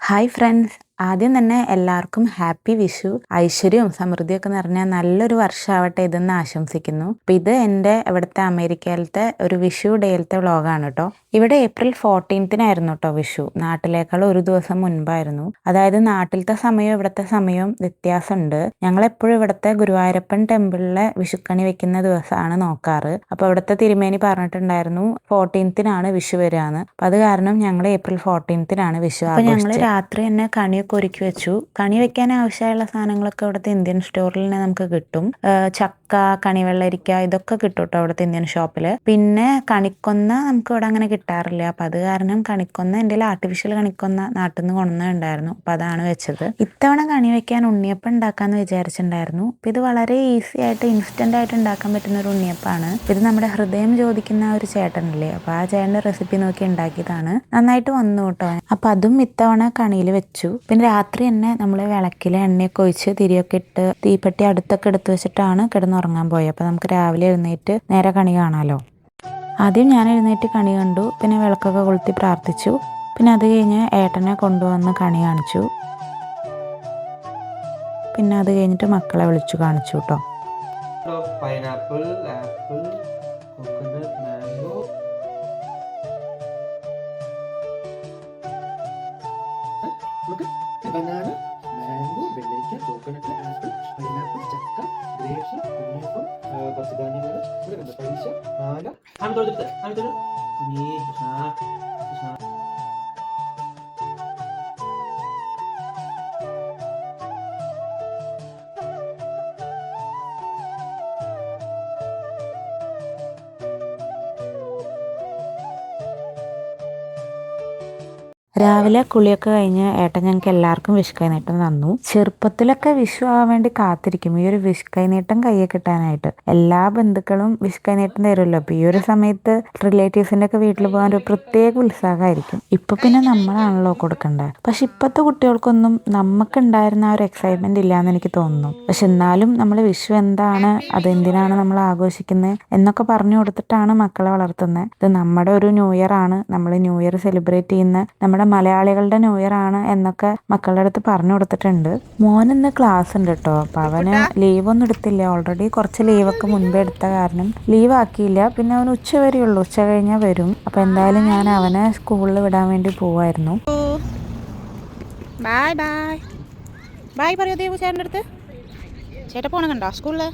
Hi friends, ആദ്യം തന്നെ എല്ലാവർക്കും ഹാപ്പി വിഷു. ഐശ്വര്യവും സമൃദ്ധിയൊക്കെ നിറഞ്ഞ നല്ലൊരു വർഷമാവട്ടെ ഇതെന്ന് ആശംസിക്കുന്നു. അപ്പം ഇത് എൻ്റെ ഇവിടുത്തെ അമേരിക്കയിലത്തെ ഒരു വിഷു ഡേയിലത്തെ വ്ളോഗാണ് കേട്ടോ. ഇവിടെ ഏപ്രിൽ 14-നായിരുന്നു കേട്ടോ വിഷു. നാട്ടിലേക്കാൾ ഒരു ദിവസം മുൻപായിരുന്നു. അതായത് നാട്ടിലത്തെ സമയവും ഇവിടുത്തെ സമയവും വ്യത്യാസമുണ്ട്. ഞങ്ങളെപ്പോഴും ഇവിടുത്തെ ഗുരുവായൂരപ്പൻ ടെമ്പിളിലെ വിഷുക്കണി വെക്കുന്ന ദിവസമാണ് നോക്കാറ്. അപ്പോൾ ഇവിടുത്തെ തിരുമേനി പറഞ്ഞിട്ടുണ്ടായിരുന്നു 14-നാണ് വിഷു വരികയെന്ന്. അപ്പം അത് കാരണം ഞങ്ങൾ ഏപ്രിൽ 14-നാണ് വിഷു. അപ്പോൾ ഞങ്ങൾ രാത്രി തന്നെ കണിയൊക്കെ ഒരുക്കി വെച്ചു. കണി വെക്കാൻ ആവശ്യമുള്ള സാധനങ്ങളൊക്കെ ഇവിടുത്തെ ഇന്ത്യൻ സ്റ്റോറിൽ തന്നെ നമുക്ക് കിട്ടും. ചക്ക, കണിവെള്ളരിക്ക ഇതൊക്കെ കിട്ടും കേട്ടോ ഇവിടുത്തെ ഇന്ത്യൻ ഷോപ്പിൽ. പിന്നെ കണിക്കൊന്ന നമുക്ക് ഇവിടെ അങ്ങനെ കിട്ടാറില്ല. അപ്പം അത് കാരണം കണിക്കൊന്ന എൻ്റെ ആർട്ടിഫിഷ്യൽ കണിക്കൊന്ന നാട്ടിൽ നിന്ന് കൊണ്ടുവന്നിട്ടുണ്ടായിരുന്നു. അപ്പം അതാണ് വെച്ചത്. ഇത്തവണ കണി വെക്കാൻ ഉണ്ണിയപ്പം ഉണ്ടാക്കാമെന്ന് വിചാരിച്ചിട്ടുണ്ടായിരുന്നു. അപ്പം ഇത് വളരെ ഈസി ആയിട്ട് ഇൻസ്റ്റൻ്റ് ആയിട്ട് ഉണ്ടാക്കാൻ പറ്റുന്ന ഒരു ഉണ്ണിയപ്പമാണ്. ഇത് നമ്മുടെ ഹൃദയം ചോദിക്കുന്ന ഒരു ചേട്ടനില്ലേ, അപ്പോൾ ആ ചേട്ടൻ്റെ റെസിപ്പി നോക്കി ഉണ്ടാക്കിയതാണ്. നന്നായിട്ട് വന്നു കേട്ടോ. അപ്പം അതും ഇത്തവണ കണിയിൽ വെച്ചു. പിന്നെ രാത്രി തന്നെ നമ്മൾ വിളക്കിൽ എണ്ണയൊക്കെ ഒഴിച്ച് തിരിയൊക്കെ ഇട്ട് തീപ്പെട്ടി അടുത്തൊക്കെ എടുത്ത് വെച്ചിട്ടാണ് കിടന്നുറങ്ങാൻ പോയത്. അപ്പോൾ നമുക്ക് രാവിലെ എഴുന്നേറ്റ് നേരെ കണി കാണാമല്ലോ. ആദ്യം ഞാൻ എഴുന്നേറ്റ് കണി കണ്ടു. പിന്നെ വിളക്കൊക്കെ കൊളുത്തി പ്രാർത്ഥിച്ചു. പിന്നെ അത് കഴിഞ്ഞ് ഏട്ടനെ കൊണ്ടുവന്ന് കണി കാണിച്ചു. പിന്നെ അത് കഴിഞ്ഞിട്ട് മക്കളെ വിളിച്ചു കാണിച്ചു കേട്ടോ. Pineapple, apple, coconut, mango, banana, mango, വെള്ളരിക്ക, കോക്കനട്ട്, ആപ്പിൾ, പൈനാപ്പിൾ, ചക്ക, ഗ്രേപ്സ്, ഉണ്ണിയപ്പം, കുറച്ച് ധാന്യങ്ങൾ, പൈസ, മാല, രാവിലെ കുളിയൊക്കെ കഴിഞ്ഞ് ഏട്ടൻ ഞങ്ങൾക്ക് എല്ലാവർക്കും വിഷു കൈനീട്ടം തന്നു. ചെറുപ്പത്തിലൊക്കെ വിഷു ആവാൻ വേണ്ടി കാത്തിരിക്കും ഈ ഒരു വിഷു കൈനീട്ടം കയ്യെ കിട്ടാനായിട്ട്. എല്ലാ ബന്ധുക്കളും വിഷു കൈനീട്ടം തരുമല്ലോ. അപ്പോൾ ഈ ഒരു സമയത്ത് റിലേറ്റീവ്സിൻ്റെ ഒക്കെ വീട്ടിൽ പോകാൻ ഒരു പ്രത്യേക ഉത്സാഹമായിരിക്കും. ഇപ്പൊ പിന്നെ നമ്മളാണല്ലോ കൊടുക്കേണ്ടത്. പക്ഷെ ഇപ്പോഴത്തെ കുട്ടികൾക്കൊന്നും നമുക്കുണ്ടായിരുന്ന ആ ഒരു എക്സൈറ്റ്മെന്റ് ഇല്ലാന്ന് എനിക്ക് തോന്നുന്നു. പക്ഷെ എന്നാലും നമ്മൾ വിഷു എന്താണ്, അതെന്തിനാണ് നമ്മൾ ആഘോഷിക്കുന്നത് എന്നൊക്കെ പറഞ്ഞു കൊടുത്തിട്ടാണ് മക്കളെ വളർത്തുന്നത്. ഇത് നമ്മുടെ ഒരു ന്യൂ ഇയർ ആണ്, നമ്മൾ ന്യൂ ഇയർ സെലിബ്രേറ്റ് ചെയ്യുന്ന നമ്മുടെ മലയാളികളുടെ ന്യൂ ഇയർ ആണ് എന്നൊക്കെ മക്കളുടെ അടുത്ത് പറഞ്ഞു കൊടുത്തിട്ടുണ്ട്. മോനിന്ന് ക്ലാസ് ഉണ്ട് കേട്ടോ. അപ്പം അവന് ലീവൊന്നും എടുത്തില്ല. ഓൾറെഡി കുറച്ച് ലീവൊക്കെ മുൻപേ എടുത്ത കാരണം ലീവ് ആക്കിയില്ല. പിന്നെ അവന് ഉച്ച വരെയുള്ളൂ, ഉച്ച കഴിഞ്ഞാൽ വരും. അപ്പം എന്തായാലും ഞാൻ അവനെ സ്കൂളിൽ വിടാൻ വേണ്ടി പോവായിരുന്നു. ബൈ ബൈ ബൈ പറയൂ ദേവു ചേട്ടൻ്റെ അടുത്ത്. ചേട്ടൻ പോണ കണ്ടോ സ്കൂളിൽ?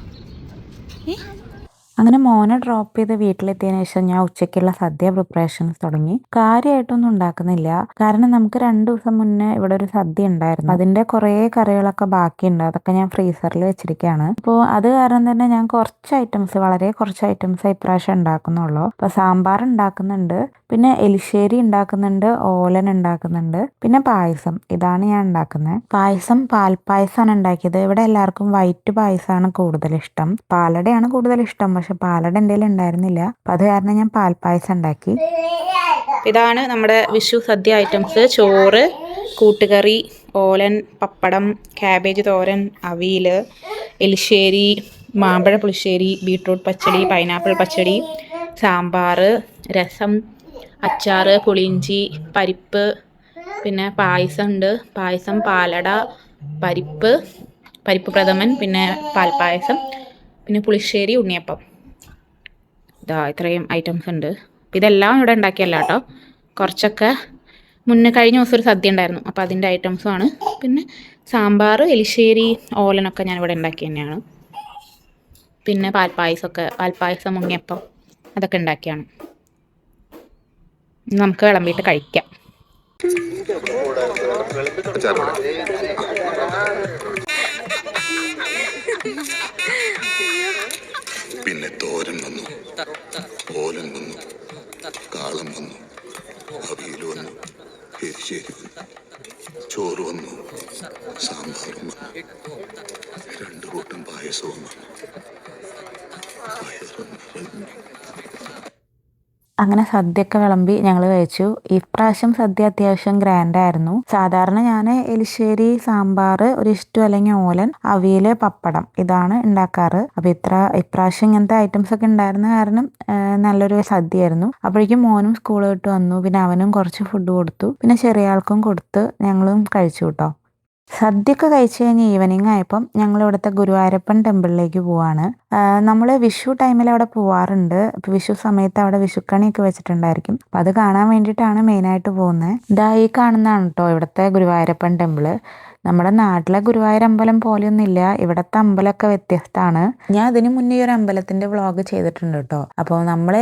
അങ്ങനെ മോനെ ഡ്രോപ്പ് ചെയ്ത് വീട്ടിലെത്തിയതിനു ശേഷം ഞാൻ ഉച്ചയ്ക്കുള്ള സദ്യ പ്രിപ്പറേഷൻസ് തുടങ്ങി. കാര്യമായിട്ടൊന്നും ഉണ്ടാക്കുന്നില്ല, കാരണം നമുക്ക് 2 ദിവസം മുന്നേ ഇവിടെ ഒരു സദ്യ ഉണ്ടായിരുന്നു. അതിന്റെ കുറേ കറികളൊക്കെ ബാക്കിയുണ്ട്. അതൊക്കെ ഞാൻ ഫ്രീസറിൽ വെച്ചിരിക്കുകയാണ്. അപ്പോൾ അത് കാരണം തന്നെ ഞാൻ വളരെ കുറച്ച് ഐറ്റംസ് ഇപ്രാവശ്യം ഉണ്ടാക്കുന്നുള്ളൂ. അപ്പോൾ സാമ്പാർ ഉണ്ടാക്കുന്നുണ്ട്, പിന്നെ എലിശ്ശേരി ഉണ്ടാക്കുന്നുണ്ട്, ഓലൻ ഉണ്ടാക്കുന്നുണ്ട്, പിന്നെ പായസം. ഇതാണ് ഞാൻ ഉണ്ടാക്കുന്നത്. പായസം പാൽപ്പായസമാണ് ഉണ്ടാക്കിയത്. ഇവിടെ എല്ലാവർക്കും വൈറ്റ് പായസമാണ് കൂടുതൽ ഇഷ്ടം. പാലടയാണ് കൂടുതൽ ഇഷ്ടം, പക്ഷെ പാലട എൻ്റെ കയ്യിൽ ഉണ്ടായിരുന്നില്ല. അപ്പം അത് കാരണം ഞാൻ പാൽപ്പായസം ഉണ്ടാക്കി. ഇതാണ് നമ്മുടെ വിഷു സദ്യ ഐറ്റംസ്: ചോറ്, കൂട്ടുകറി, ഓലൻ, പപ്പടം, ക്യാബേജ് തോരൻ, അവിയൽ, എലിശ്ശേരി, മാമ്പഴ പുളിശ്ശേരി, ബീട്രൂട്ട് പച്ചടി, പൈനാപ്പിൾ പച്ചടി, സാമ്പാർ, രസം, അച്ചാർ, പുളിയിഞ്ചി, പരിപ്പ്, പിന്നെ പായസം ഉണ്ട്. പായസം, പാലട, പരിപ്പ് പ്രഥമൻ, പിന്നെ പാൽപ്പായസം, പിന്നെ പുളിശ്ശേരി, ഉണ്ണിയപ്പം. ഇത്രയും ഐറ്റംസ് ഉണ്ട്. ഇതെല്ലാം ഇവിടെ ഉണ്ടാക്കിയല്ല കേട്ടോ. കുറച്ചൊക്കെ കഴിഞ്ഞ ദിവസം ഒരു സദ്യ ഉണ്ടായിരുന്നു, അപ്പോൾ അതിൻ്റെ ഐറ്റംസുമാണ്. പിന്നെ സാമ്പാർ, എലിശ്ശേരി, ഓലനൊക്കെ ഞാനിവിടെ ഉണ്ടാക്കി തന്നെയാണ്. പിന്നെ പാൽപ്പായസം, ഉണ്ണിയപ്പം അതൊക്കെ ഉണ്ടാക്കിയാണ്. നമുക്ക് വിളമ്പിയിട്ട് കഴിക്കാം. പിന്നെ തോരൻ വന്നു, ഓലൻ വന്നു, കാളം വന്നു, അവിയൽ വന്നു, എരിശ്ശേരി വന്നു, ചോറ് വന്നു, സാമ്പാറും വന്നു, 2 കൂട്ടം പായസവും വന്നു. അങ്ങനെ സദ്യയൊക്കെ വിളമ്പി ഞങ്ങൾ കഴിച്ചു. ഇപ്രാവശ്യം സദ്യ അത്യാവശ്യം ഗ്രാൻഡ് ആയിരുന്നു. സാധാരണ ഞാൻ എലിശ്ശേരി, സാമ്പാർ, ഒരു ഇഷ്ടു അല്ലെങ്കിൽ ഓലൻ, അവിയൽ, പപ്പടം ഇതാണ് ഉണ്ടാക്കാറ്. അപ്പോൾ ഇപ്രാവശ്യം ഇങ്ങനത്തെ ഐറ്റംസ് ഒക്കെ ഉണ്ടായിരുന്ന കാരണം നല്ലൊരു സദ്യയായിരുന്നു. അപ്പോഴേക്കും മോനും സ്കൂൾ വിട്ട് വന്നു. പിന്നെ അവനും കുറച്ച് ഫുഡ് കൊടുത്തു. പിന്നെ ചെറിയ ആൾക്കും കൊടുത്ത് ഞങ്ങളും കഴിച്ചു കേട്ടോ. സദ്യയൊക്കെ കഴിച്ച് കഴിഞ്ഞ് ഈവനിങ് ആയപ്പം ഞങ്ങൾ ഇവിടുത്തെ ഗുരുവായൂരപ്പൻ ടെമ്പിളിലേക്ക് പോവാണ്. നമ്മൾ വിഷു ടൈമിൽ അവിടെ പോവാറുണ്ട്. അപ്പോൾ വിഷു സമയത്ത് അവിടെ വിഷുക്കണിയൊക്കെ വെച്ചിട്ടുണ്ടായിരിക്കും. അപ്പോൾ അത് കാണാൻ വേണ്ടിയിട്ടാണ് മെയിനായിട്ട് പോകുന്നത്. ഇതാ ഈ കാണുന്നതാണ് കേട്ടോ ഇവിടുത്തെ ഗുരുവായൂരപ്പൻ ടെമ്പിള്. നമ്മുടെ നാട്ടിലെ ഗുരുവായൂർ അമ്പലം പോലെയൊന്നുമില്ല. ഇവിടുത്തെ അമ്പലമൊക്കെ വ്യത്യസ്തമാണ്. ഞാൻ അതിനു മുന്നേ ഈ ഒരു അമ്പലത്തിന്റെ വ്ളോഗ് ചെയ്തിട്ടുണ്ട് കേട്ടോ. അപ്പോൾ നമ്മൾ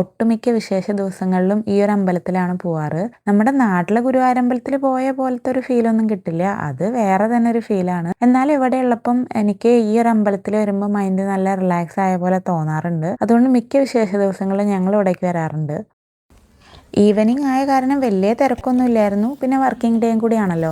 ഒട്ടുമിക്ക വിശേഷ ദിവസങ്ങളിലും ഈ ഒരു അമ്പലത്തിലാണ് പോവാറ്. നമ്മുടെ നാട്ടിലെ ഗുരുവായൂർ അമ്പലത്തിൽ പോയ പോലത്തെ ഒരു ഫീലൊന്നും കിട്ടില്ല. അത് വേറെ തന്നെ ഒരു ഫീലാണ്. എന്നാൽ ഇവിടെ ഉള്ളപ്പം എനിക്ക് ഈ ഒരു അമ്പലത്തിൽ വരുമ്പോൾ മൈൻഡ് നല്ല റിലാക്സ് ആയ പോലെ തോന്നാറുണ്ട്. അതുകൊണ്ട് മിക്ക വിശേഷ ദിവസങ്ങളിലും ഞങ്ങൾ ഇവിടേക്ക് വരാറുണ്ട്. ഈവനിങ് ആയ കാരണം വലിയ തിരക്കൊന്നും ഇല്ലായിരുന്നു. പിന്നെ വർക്കിംഗ് ഡേയും കൂടിയാണല്ലോ.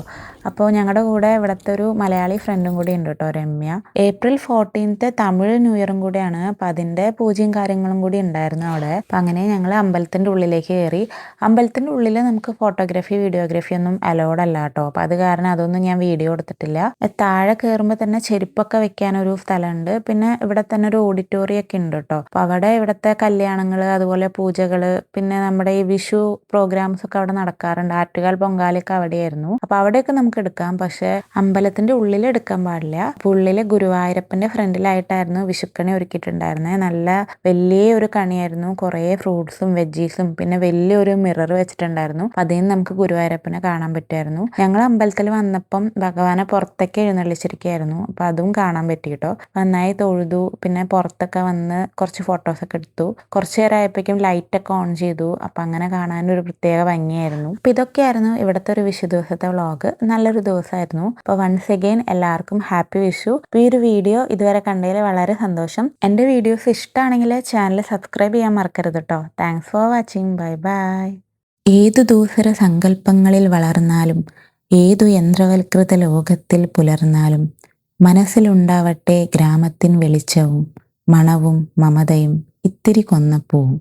അപ്പോൾ ഞങ്ങളുടെ കൂടെ ഇവിടുത്തെ ഒരു മലയാളി ഫ്രണ്ടും കൂടി ഉണ്ട് കേട്ടോ, Ramya. April 14th Tamil new ഇയറും കൂടിയാണ്. അപ്പം അതിൻ്റെ പൂജയും കാര്യങ്ങളും കൂടി ഉണ്ടായിരുന്നു അവിടെ. അപ്പം അങ്ങനെ ഞങ്ങൾ അമ്പലത്തിൻ്റെ ഉള്ളിലേക്ക് കയറി. അമ്പലത്തിൻ്റെ ഉള്ളിൽ നമുക്ക് ഫോട്ടോഗ്രാഫി, വീഡിയോഗ്രാഫി ഒന്നും അലൗഡ് അല്ല കേട്ടോ. അപ്പം അത് കാരണം അതൊന്നും ഞാൻ വീഡിയോ എടുത്തിട്ടില്ല. താഴെ കയറുമ്പോൾ തന്നെ ചെരുപ്പൊക്കെ വെക്കാനൊരു സ്ഥലമുണ്ട്. പിന്നെ ഇവിടെ തന്നെ ഒരു ഓഡിറ്റോറിയം ഒക്കെ ഉണ്ട് കേട്ടോ. അപ്പം അവിടെ ഇവിടുത്തെ കല്യാണങ്ങൾ, അതുപോലെ പൂജകൾ, പിന്നെ നമ്മുടെ ഈ വിഷു പ്രോഗ്രാംസ് ഒക്കെ അവിടെ നടക്കാറുണ്ട്. ആറ്റുകാൽ പൊങ്കാലയൊക്കെ അവിടെയായിരുന്നു. അപ്പോൾ അവിടെയൊക്കെ നമുക്ക് എടുക്കാം. പക്ഷെ അമ്പലത്തിന്റെ ഉള്ളിൽ എടുക്കാൻ പാടില്ല. ഉള്ളില് ഗുരുവായൂരപ്പന്റെ ഫ്രണ്ടിലായിട്ടായിരുന്നു വിഷുക്കണി ഒരുക്കിയിട്ടുണ്ടായിരുന്നത്. നല്ല വലിയൊരു കണിയായിരുന്നു. കുറേ ഫ്രൂട്ട്സും വെജീസും പിന്നെ വലിയൊരു മിറർ വെച്ചിട്ടുണ്ടായിരുന്നു. അതിൽ നിന്ന് നമുക്ക് ഗുരുവായൂരപ്പനെ കാണാൻ പറ്റുമായിരുന്നു. ഞങ്ങൾ അമ്പലത്തിൽ വന്നപ്പം ഭഗവാനെ പുറത്തേക്ക് എഴുന്നള്ളിച്ചിരിക്കുകയായിരുന്നു. അപ്പം അതും കാണാൻ പറ്റി കേട്ടോ. നന്നായി തൊഴുതു. പിന്നെ പുറത്തൊക്കെ വന്ന് കുറച്ച് ഫോട്ടോസൊക്കെ എടുത്തു. കുറച്ച് നേരം ആയപ്പോഴേക്കും ലൈറ്റൊക്കെ ഓൺ ചെയ്തു. അപ്പം അങ്ങനെ കാണാനൊരു പ്രത്യേക ഭംഗിയായിരുന്നു. അപ്പം ഇതൊക്കെയായിരുന്നു ഇവിടുത്തെ ഒരു വിഷു ദിവസത്തെ വ്ളോഗ്. നല്ലൊരു ദിവസമായിരുന്നു. അപ്പോൾ വൺസ് അഗെയിൻ എല്ലാവർക്കും ഹാപ്പി വിഷു. അപ്പോൾ ഈ ഒരു വീഡിയോ ഇതുവരെ കണ്ടതിൽ വളരെ സന്തോഷം. എൻ്റെ വീഡിയോസ് ഇഷ്ടമാണെങ്കിൽ ചാനൽ സബ്സ്ക്രൈബ് ചെയ്യാൻ മറക്കരുത് കേട്ടോ. Thanks for watching. Bye bye. ഏതു ദൂസര സങ്കല്പങ്ങളിൽ വളർന്നാലും, ഏതു യന്ത്രവൽകൃത ലോകത്തിൽ പുലർന്നാലും, മനസ്സിലുണ്ടാവട്ടെ ഗ്രാമത്തിൻ വെളിച്ചവും മണവും മമതയും ഇത്തിരി കൊന്നപ്പൂവും.